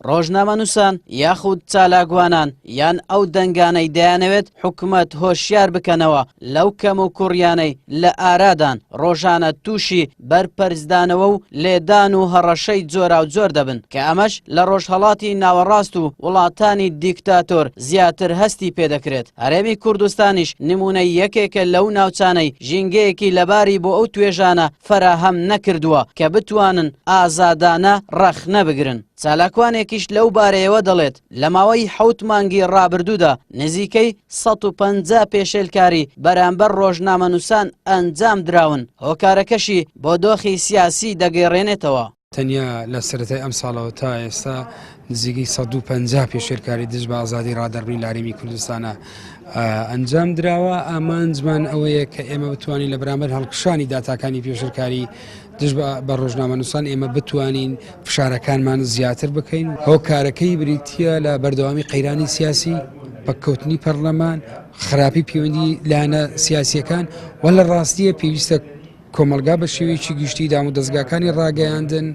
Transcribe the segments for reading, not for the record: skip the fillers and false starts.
ڕۆژنامەنووسان یاخود چالاکوانان یان ئەو دەنگانەی دەیانەوێت حکومەت هۆشیار بکەنەوە لەو کەم و کوڕیانەی لە ئارادان ڕۆژانە تووشی بەرپەرزدانەوە و لێدان و هەڕەشەی جۆرا و جۆر دەبن کە ئەمەش لە ڕۆژهەڵاتی ناوەڕاست و وڵاتانی دیکتاتۆر زیاتر هەستی پێدەکرێت. هەرێمی کوردستانیش نمونەی یەکێکە لەو ناوچانەی ژینگەیەکی لەباری بۆ ئەو توێژانە فەراهەم نەکردووە کە بتوانن ئازادانە ڕەخ نەبگرن. چالاکوانێکیش لەو بارەیەوە دەڵێت لە ماوەی 7 مانگی ڕابردوودا نزیکەی 150 پێشێلکاری بەرامبەر ڕۆژنامەنووسان ئەنجام دراون. هۆکارەکەشی بۆ دۆخی سیاسی دەگەڕێنێتەوە. تەنیا لە سەرەتای ئەم ساڵەوە تا ئێستا نزیکەی 150 پێشێلکاری دژ بە ئازادی ڕادەربڕین لە هەرێمی کوردستانە ئەنجام دراوە. ئامانجمان ئەوەیە کە ئێمە بتوانین لە بەرامبەر هەڵکشانی داتاکانی پێشێلکاری دژ بە ڕۆژنامەنووسان ئێمە بتوانین فشارەکانمان زیاتر بکەین. هۆکارەکەی بریتیە لە بەردەوامی قەیرانی سیاسی، بەکەوتنی پەرلەمان، خراپی پەیوەندی لایەنە سیاسیەکان و لە ڕاستیە پێویستە کۆمەلگا بە شێوەیەکی گشتی دام و دەستگاکانی ڕاگەیاندن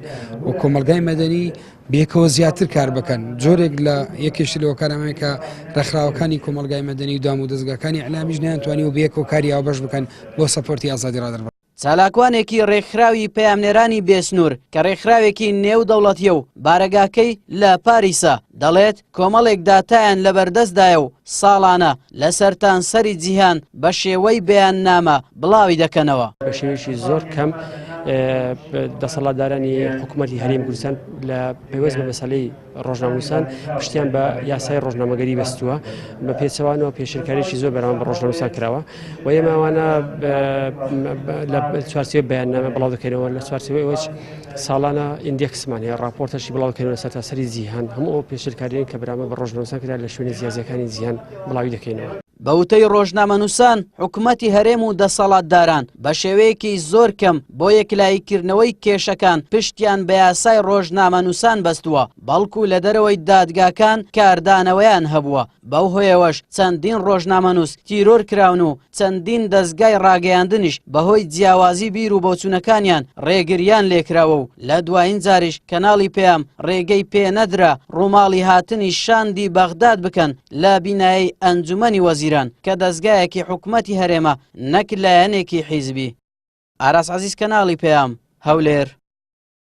و کۆمەلگای مەدەنی بێکەوە زیاتر کار بکەن. جۆرێک لە یەکێش لە هۆکارەمەیە کە ڕێکخراوەکانی کۆمەلگای مەدەنی و دام و دەستگاکانی ئەعلامیش نەیانتوانی و بێکەوە کاری هاوبەش بکەن بۆ سەپۆرتی ئازادی ڕادەربڕین. چالاکوانێکی ڕێکخراوی پەیامنێرانی بێسنوور کە ڕێکخراوێکی نێودەوڵەتیە و بارەگاکەی لە پاریسە دەڵێت کۆمەڵێک داتایان لەبەردەستدایە و ساڵانە لە سەرتانسەری جیهان بە شێوەی بەیاننامە بڵاوی دەکەنەوە. بە شێوەیەکی زۆر کەم دەسەڵاتدارانی حکوومەتی هەرێمی کوردستان لە پەیوەست بە مەسەلەی ڕۆژنامەنووسان پشتیان بە یاسای ڕۆژنامەگەری بەستووە بە پێچەوانەوە پێشێلکاریی زۆر بەرامبەر ڕۆژنامەنووسان کراوە و ئێمە ئەوانە لە چوارچێوە بەیاننامە بڵاو دەکەینەوە لە چوارچێوەی ئەوەش ساڵانە ئیندێکسمان هەیە ڕاپۆرتەشی بڵاو دەکەینەوە لە سەرتاسەری جیهان هەموو ئەو پێشێلکاریان کە بەرامبەر بە ڕۆژنامەنووسان کرا لە شوێنی جیازیەکانی جیهان بڵاوی دەکەینەوە. بەوتەی ڕۆژنامەنووسان حکوومەتی هەرێم و دەسەڵاتداران بە شێوەیەکی زۆر کەم بۆ یەکلاییکردنەوەی کێشەکان پشتیان بە یاسای ڕۆژنامەنووسان بەستووە بەڵکو لە دەرەوەی دادگاکان کاردانەوەیان هەبووە. بەو هۆیەوەش چەندین ڕۆژنامەنووس تیرۆر کراون و چەندین دەستگای ڕاگەیاندنیش بەهۆی جیاوازی بیر و بۆچوونەکانیان ڕێگریان لێکراوە و لە دوایین جاریش کەناڵی پێیام ڕێگەی پێ نەدرا ڕووماڵی هاتنی شاندی بەغداد بکەن لە بینایی ئەنجومەنی وەزیران کە دەستگایەکی حکوومەتی هەرێمە نەک لایەنێکی حیزبی. ئاراس عەزیز، کەناڵی پێیام، هەولێر.